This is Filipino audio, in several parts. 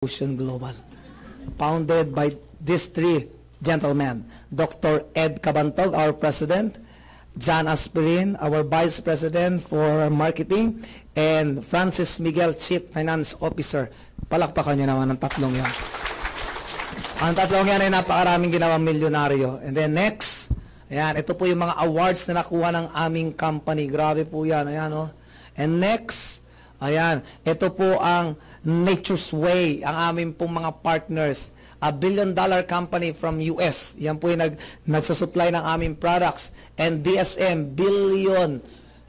Ocean Global, founded by these three gentlemen, Dr. Ed Cabantog, our President, John Aspirin, our Vice President for Marketing, and Francis Miguel, Chief Finance Officer. Palakpakan nyo naman ang tatlong yan. Ang tatlong yan ay napakaraming ginawang milyonaryo. And then next, ayan, ito po yung mga awards na nakuha ng aming company. Grabe po yan. Ayan, oh. And next, ayan, ito po ang Nature's Way, ang aming pong mga partners. A billion-dollar company from US. Yan po yung nagsusupply ng aming products. And DSM, billion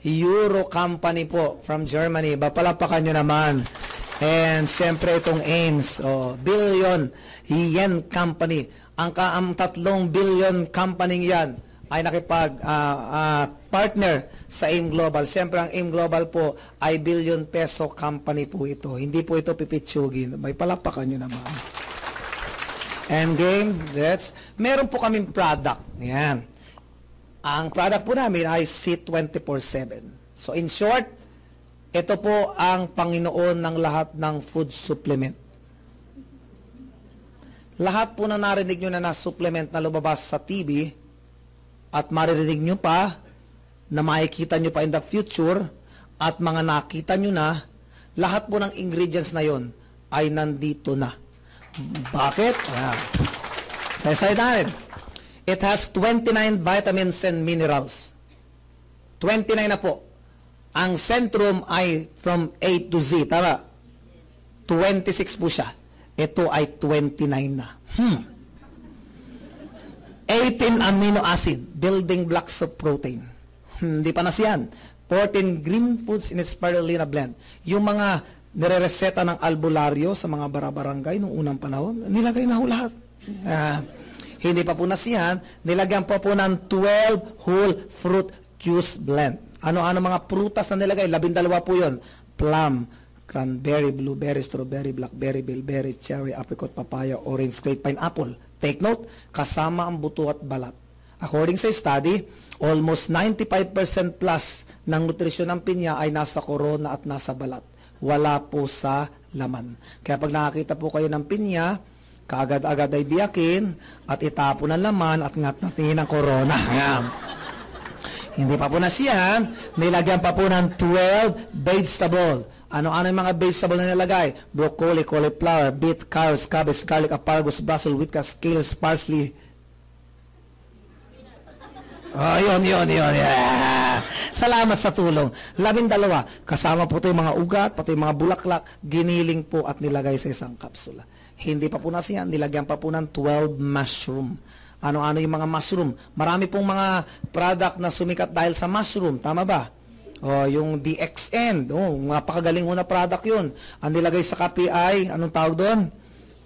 euro company po from Germany. Bapalapakan nyo naman. And siyempre itong Ames, billion yen company. Ang 3 billion company yan ay nakipag-partner sa AIM Global. Siyempre, ang AIM Global po ay billion peso company po ito. Hindi po ito pipitsugin. May palapakan nyo naman. And game, meron po kaming product. Yan. Ang product po namin ay C24/7. So, in short, ito po ang Panginoon ng lahat ng food supplement. Lahat po na narinig nyo na supplement na lumabas sa TV, at maririnig nyo pa, na makikita nyo pa in the future, at mga nakita nyo na, lahat po ng ingredients na yon ay nandito na. Bakit? Sa side natin. It has 29 vitamins and minerals. 29 na po. Ang Centrum ay from A to Z. Tama? 26 po siya. Ito ay 29 na. 18 amino acid, building blocks of protein. Hindi pa na siyan. 14 green foods in spirulina blend. Yung mga nire-reseta ng albularyo sa mga barabarangay noong unang panahon, nilagay na ho lahat. Hindi pa po na siyan, nilagyan pa po ng 12 whole fruit juice blend. Ano-ano mga prutas na nilagay? 12 po yun. Plum, cranberry, blueberry, strawberry, blackberry, bilberry, cherry, apricot, papaya, orange, grape, pineapple. Take note, kasama ang buto at balat. According sa study, almost 95% plus ng nutrisyon ng pinya ay nasa korona at nasa balat. Wala po sa laman. Kaya pag nakakita po kayo ng pinya, kaagad-agad ay biyakin at itapon ang laman at ngat-natin ang korona. Hindi pa po na siyan, nilagyan pa po ng 12 vegetable. Ano-ano yung mga vegetable na nilagay? Broccoli, cauliflower, beet, carrots, cabbage, garlic, asparagus, basil, wheatgrass, kales, parsley. Yun. Yeah. Salamat sa tulong. 12. Kasama po ito yung mga ugat, pati yung mga bulaklak, giniling po at nilagay sa isang kapsula. Hindi pa po na siyan, nilagyan pa po ng 12 mushroom. Ano-ano yung mga mushroom? Marami pong mga product na sumikat dahil sa mushroom. Tama ba? Yung DXN. Napakagaling na product yun. Ang nilagay sa kape ay, anong tawag doon?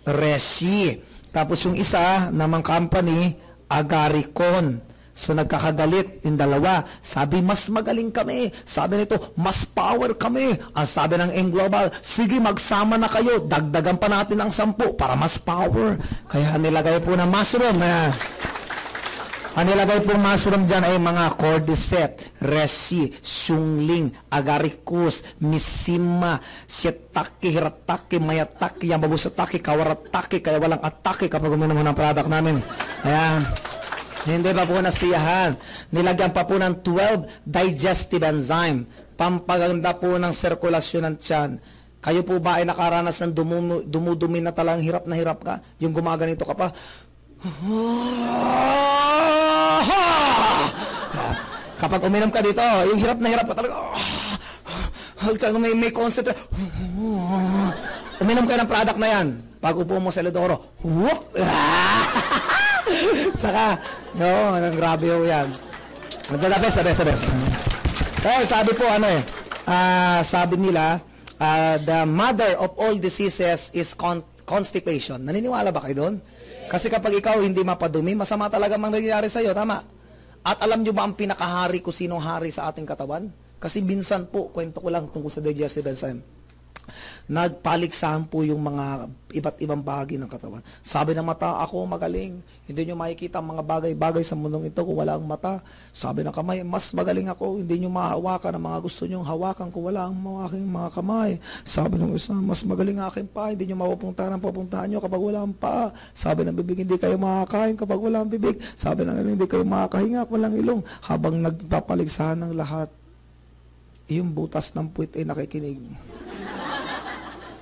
Reishi. Tapos yung isa namang company, Agaricon. So nagkakagalit yung dalawa. Sabi, mas magaling kami. Sabi nito, mas power kami. Ang sabi ng AIM Global, sige, magsama na kayo. Dagdagan pa natin ang 10 para mas power. Kaya nilagay po ng mushroom. Ang nilagay po mushroom dyan ay mga cordyceps, reishi, syungling, agaricus, misima, shiitake, hiratake, mayatake, yamabusatake, kawaratake, kaya walang atake kapag uminom ng product namin. Ayan. Hindi pa po nasiyahan. Nilagyan pa po ng 12 digestive enzyme. Pampaganda po ng sirkulasyon ng tiyan. Kayo po ba ay nakaranas ng dumudumi na talang hirap na hirap ka? Yung gumaganito ka pa. Kapag uminom ka dito, yung hirap na hirap ka talaga. May concentrate. Uminom ka ng product na yan. Pag upo mo sa Elidoro, whoop! Saka, grabe ho yan. The best. Sabi po, sabi nila, the mother of all diseases is constipation. Naniniwala ba kayo doon? Kasi kapag ikaw hindi mapadumi, masama talaga mangyayari sa'yo, tama? At alam nyo ba ang pinakahari kung sinong hari sa ating katawan? Kasi minsan po, kwento ko lang tungkol sa digestive enzyme. Nagpaligsahan po yung mga iba't ibang bahagi ng katawan. Sabi ng mata, ako magaling. Hindi nyo makikita ang mga bagay-bagay sa mundong ito kung wala ang mata. Sabi ng kamay, mas magaling ako. Hindi nyo mahawakan ang mga gusto nyo hawakan kung wala ang aking mga kamay. Sabi ng isa, mas magaling aking pa. Hindi nyo mapupuntahan ang pupuntahan nyo kapag wala ang paa. Sabi ng bibig, hindi kayo makakain kapag wala ang bibig. Sabi ng ilong, hindi kayo makakahinga kung walang ilong. Habang nagpapaligsahan ng lahat, yung butas ng puwit ay nakikinig.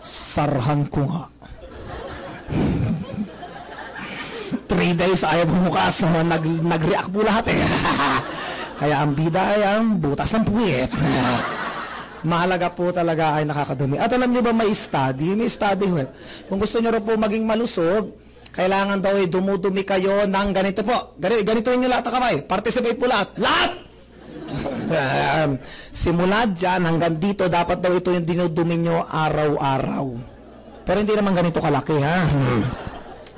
Sarhan ko nga. 3 days ayaw bumukas. Nag-react po lahat eh. Kaya ang bida ay ang butas ng puwit. Mahalaga po talaga ay nakakadumi. At alam niyo ba may study? May study ho. Kung gusto niyo po maging malusog, kailangan daw ay dumudumi kayo ng ganito po. Ganito niyo lahat ang kamay. Participate po lahat. Lahat! Simula dyan hanggang dito, dapat daw ito yung dinudumi nyo araw-araw. Pero hindi naman ganito kalaki, ha?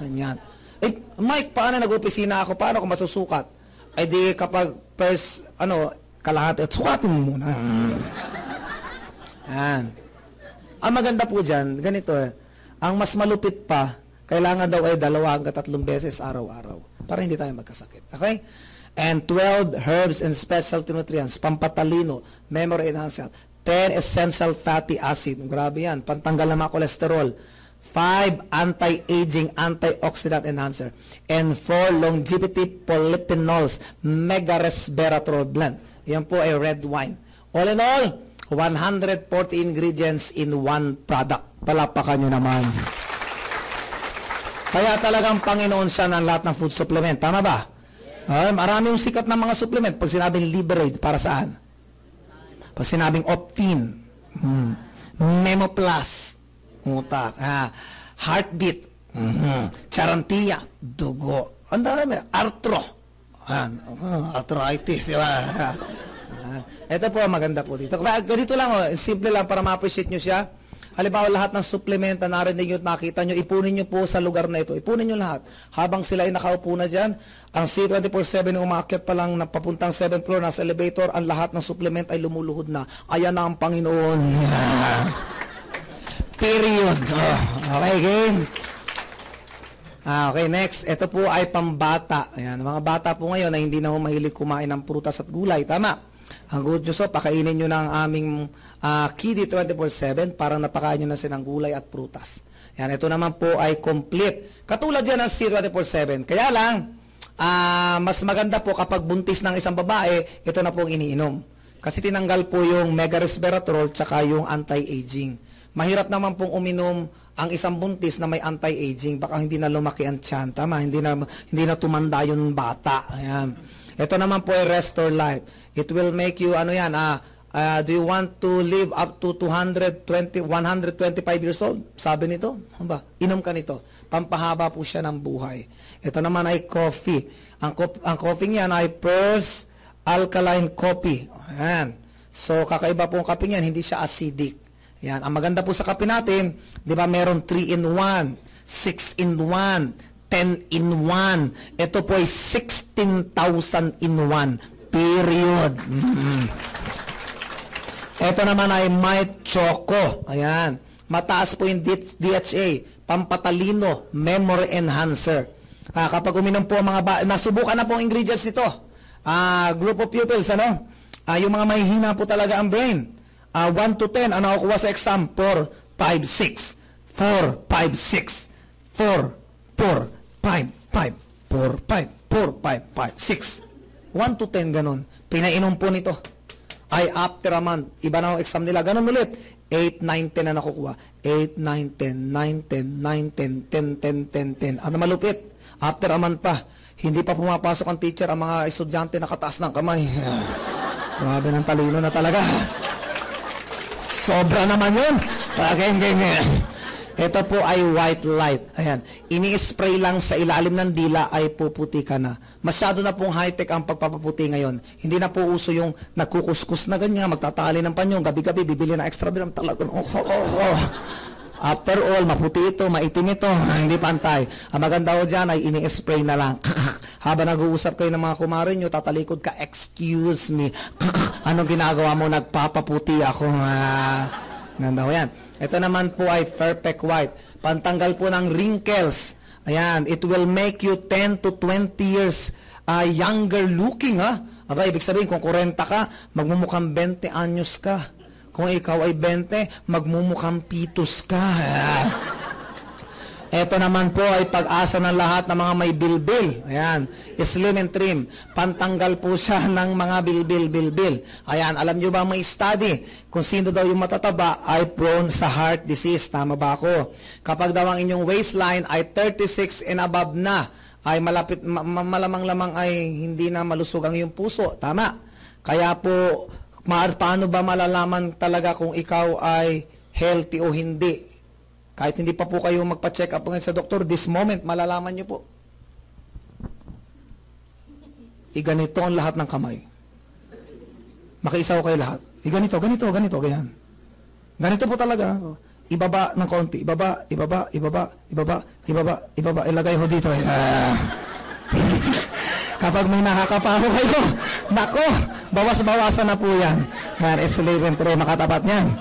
Ganyan. Eh, Mike, paano nag-opisina ako? Paano ako masusukat? Ay di kapag first, kalahati, sukatin mo muna. Yan. Ang maganda po dyan, ganito eh. Ang mas malupit pa, kailangan daw ay 2 hanggang 3 beses araw-araw para hindi tayo magkasakit. Okay? And 12 herbs and specialty nutrients, pampatalino, memory enhancer, 10 essential fatty acid, grabe yan, pantanggal ng mga kolesterol, 5 anti-aging, antioxidant enhancer, and 4 longevity polyphenols, mega resveratrol blend. Yan po ay red wine. All in all, 140 ingredients in one product. Palapakan nyo naman. Kaya talagang Panginoon siya ng lahat ng food supplement. Tama ba? Maraming sikat ng mga supplement. Pag sinabing Liberate, para saan? Pag sinabing Optin, Memo Plus, utak, Heartbeat, Charantia, dugo, ang dami, Arthro, arthritis, di ba? Ito po, maganda po dito. Ganito lang, simple lang para ma-appreciate nyo siya. Halimbawa, lahat ng supplement na narinig nyo at nakita nyo, ipunin nyo po sa lugar na ito. Ipunin nyo lahat. Habang sila ay nakaupo na dyan, ang C24-7 yung umaakyat pa lang na papuntang 7th floor, nasa elevator, ang lahat ng supplement ay lumuluhod na. Ayan na ang Panginoon. Period. Okay, game. Okay, next. Ito po ay pambata. Ayan, mga bata po ngayon na hindi na mahilig kumain ng prutas at gulay. Tama. Ang good news, pakainin nyo ng aming Kiddy 24/7, parang napakain nyo na silang gulay at prutas. Yan, ito naman po ay complete. Katulad yan ng C24/7. Kaya lang, mas maganda po kapag buntis ng isang babae, ito na po ang iniinom. Kasi tinanggal po yung mega resveratrol tsaka yung anti-aging. Mahirap naman pong uminom ang isang buntis na may anti-aging. Baka hindi na lumaki ang tiyan. Tama, hindi na tumanda yung bata. Ayan. Ito naman po ay Restore Life. It will make you, do you want to live up to 125 years old? Sabi nito, inom ka nito. Pampahaba po siya ng buhay. Ito naman ay coffee. Ang coffee niyan ay Pearls Alkaline Coffee. Ayan. So, kakaiba po ang kape niyan, hindi siya acidic. Ayan. Ang maganda po sa kape natin, di ba meron 3-in-1, 6-in-1, 10-in-1. Ito po ay 16,000 in 1. Period. Ito naman ay Might Choco. Ayan. Mataas po yung DHA. Pampatalino. Memory enhancer. Kapag uminom po ang mga nasubukan na po ang ingredients nito. Group of pupils, yung mga mahihina po talaga ang brain. 1 to 10, ang nakukuha sa exam, 4, 5, 6. 4, 5, 6. 4, 4, 5, 5, 4, 5, 4, 5, 5, 6. 1 to 10, ganun. Pinainom po nito. Ay, after a month, iba na ang exam nila. Ganun ulit. 8, 9, 10 na nakukuha. 8, 9, 10, 9, 10, 9, 10, 10, 10, 10, 10. Ano malupit? After a month pa. Hindi pa pumapasok ang teacher, ang mga estudyante nakataas ng kamay. Grabe ng talino na talaga. Sobra naman yun. Ito po ay white light. Ayan. Ini-spray lang sa ilalim ng dila ay puputi ka na. Masyado na pong high-tech ang pagpapaputi ngayon. Hindi na po uso yung nagkukuskus na ganyan, magtatali ng panyo, gabi-gabi, bibili na extra bilang talaga. After all, maputi ito, maitim ito, hindi pantay. Ang maganda ko dyan ay ini-spray na lang. Habang nag-uusap kayo ng mga kumare nyo, tatalikod ka, excuse me. Anong ginagawa mo? Nagpapaputi ako. Ganda ho yan. Ito naman po ay Perfect White. Pantanggal po ng wrinkles. Ayan, it will make you 10 to 20 years younger looking, ha? Aba, ibig sabihin, kung 40 ka, magmumukhang 20 anyos ka. Kung ikaw ay 20, magmumukhang pitos ka. Ito naman po ay pag-asa ng lahat ng mga may bilbil. Ayan, slim and trim. Pantanggal po siya ng mga bilbil. Ayan, alam nyo ba may study kung sino daw yung matataba ay prone sa heart disease. Tama ba ako? Kapag daw ang inyong waistline ay 36 and above na, ay malapit, malamang-lamang ay hindi na malusog ang iyong puso. Tama. Kaya po, paano ba malalaman talaga kung ikaw ay healthy o hindi? Kahit hindi pa po kayo magpa-check up ngayon sa doktor, this moment, malalaman nyo po. Iganito ang lahat ng kamay. Makiisa ko kayo lahat. Iganito, ganyan. Ganito po talaga. Ibaba ng konti. Ibaba. Ilagay ho dito. Kapag may nakakapaho kayo, nako, bawas-bawasan na po yan. Yan, S11 makatapat niyan.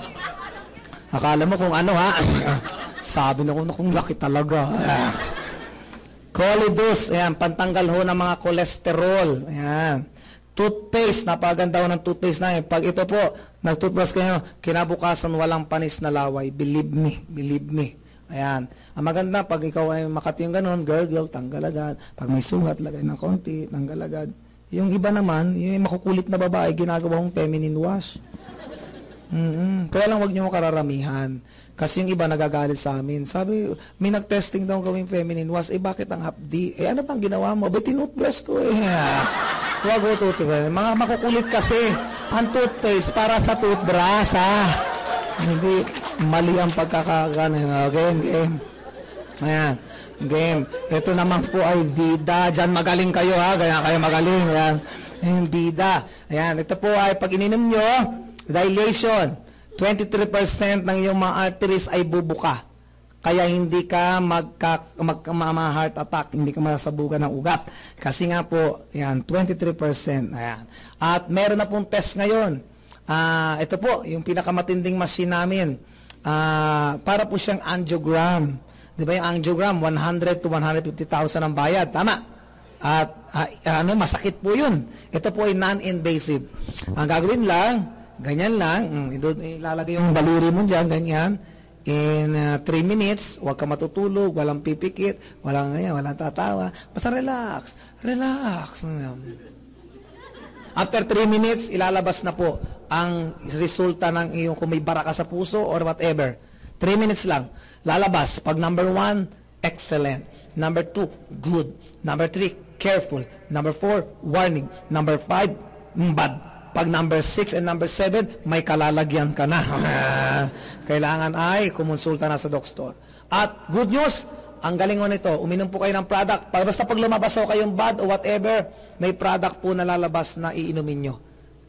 Akala mo kung ano, ha? Sabi na ko na kung laki talaga. Colidus, ayan, pantanggal ho ng mga cholesterol. Ayan. Toothpaste, napaganda ho ng toothpaste na yun. Pag ito po, nag-toothbrush kayo, kinabukasan walang panis na laway. Believe me. Ayan. Ang maganda, pag ikaw ay makati yung ganun, gargle, tanggal agad. Pag may sugat, lagay ng konti, tanggal agad. Yung iba naman, yung makukulit na babae, ginagawa kong feminine wash. Kaya lang wag niyo kararamihan. Kasi yung iba nagagalit sa amin. Sabi, may nag-testing daw gawing feminine wash. Bakit ang hapdi? Ano pang ginawa mo? Tinutbrush ko Wag o toothbrush. Mga makukulit kasi ang toothpaste para sa toothbrush, ha? Hindi, mali ang pagkakaganan. Game. Ayan, game. Ito naman po ay Vida. Diyan magaling kayo, ha? Kaya kayo magaling. Ayan, Vida. Ayan, ito po ay pag ininom nyo, dilation. 23% ng iyong mga arteries ay bubuka. Kaya hindi ka heart attack, hindi ka masasabugan ng ugat. Kasi nga po, yan, 23%. Ayan. At meron na pong test ngayon. Ito po, yung pinakamatinding machine namin. Para po siyang angiogram. Di ba yung angiogram, 100 to 150,000 ang bayad. Tama? At masakit po yun. Ito po ay non-invasive. Ang gagawin lang, ganyan lang, ilalagay yung daliri mo dyan, ganyan, in 3 minutes, huwag ka matutulog, walang pipikit, walang tatawa, basta relax. After 3 minutes, ilalabas na po ang resulta ng iyong kung may bara ka sa puso or whatever. 3 minutes lang, lalabas. Pag number 1, excellent. Number 2, good. Number 3, careful. Number 4, warning. Number 5, bad. Pag number 6 and number 7, may kalalagyan ka na. Kailangan ay kumonsulta na sa doktor. At good news, ang galing ko nito, uminom po kayo ng product. Basta pag lumabas o kayong bad o whatever, may product po na lalabas na iinumin nyo.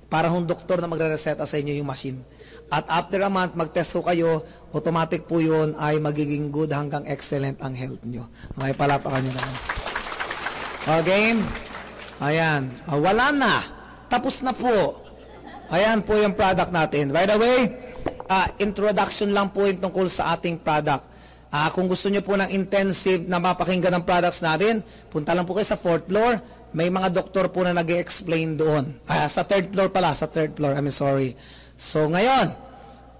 Para yung doktor na magre-reseta sa inyo yung machine. At after a month, mag-test po kayo, automatic po yun ay magiging good hanggang excellent ang health nyo. Okay, palapakan nyo naman. Okay? Ayan. Wala na. Tapos na po. Ayan po yung product natin. By the way, introduction lang po yung tungkol sa ating product. Kung gusto nyo po ng intensive na mapakinggan ng products natin, punta lang po kayo sa 4th floor. May mga doktor po na nag-explain doon. Sa 3rd floor pala, sa 3rd floor. I'm sorry. So ngayon,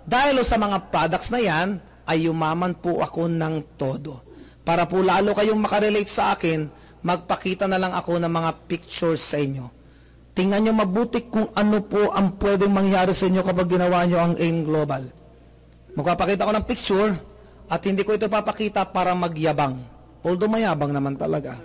dahil sa mga products na yan, ay yumaman po ako ng todo. Para po lalo kayong makarelate sa akin, magpakita na lang ako ng mga pictures sa inyo. Tingnan nyo mabuti kung ano po ang pwedeng mangyari sa inyo kapag ginawa nyo ang AIM Global. Magpapakita ko ng picture at hindi ko ito papakita para magyabang. Although mayabang naman talaga.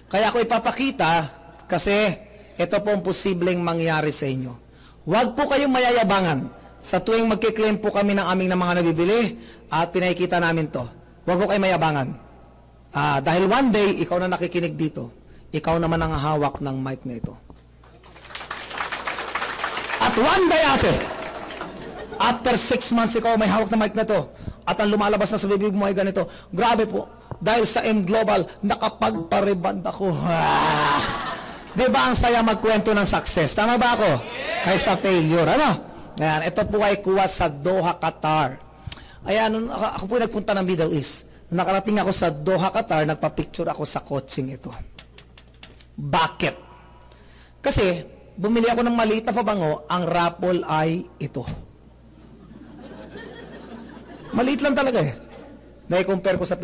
Kaya ako ipapakita kasi ito po ang posibleng mangyari sa inyo. Huwag po kayong mayayabangan. Sa tuwing magkiklaim po kami ng aming mga nabibili at pinakikita namin to. Huwag po kayong mayabangan. Dahil one day, ikaw na nakikinig dito. Ikaw naman ang hawak ng mic na ito. At one day, after 6 months, ikaw may hawak ng mic na ito. At ang lumalabas na sa bibig mo ay ganito. Grabe po, dahil sa M Global, nakapagpariband ako. Di ba ang saya magkwento ng success? Tama ba ako? Kaysa failure. Ano? Ayan, ito po ay kuha sa Doha, Qatar. Ayan, ako po nagpunta ng Middle East. Nung nakarating ako sa Doha, Qatar, nagpa-picture ako sa coaching ito. Bakit? Kasi, bumili ako ng maliit na pabango, ang raffle ay ito. Maliit lang talaga eh. Na-compare ko sa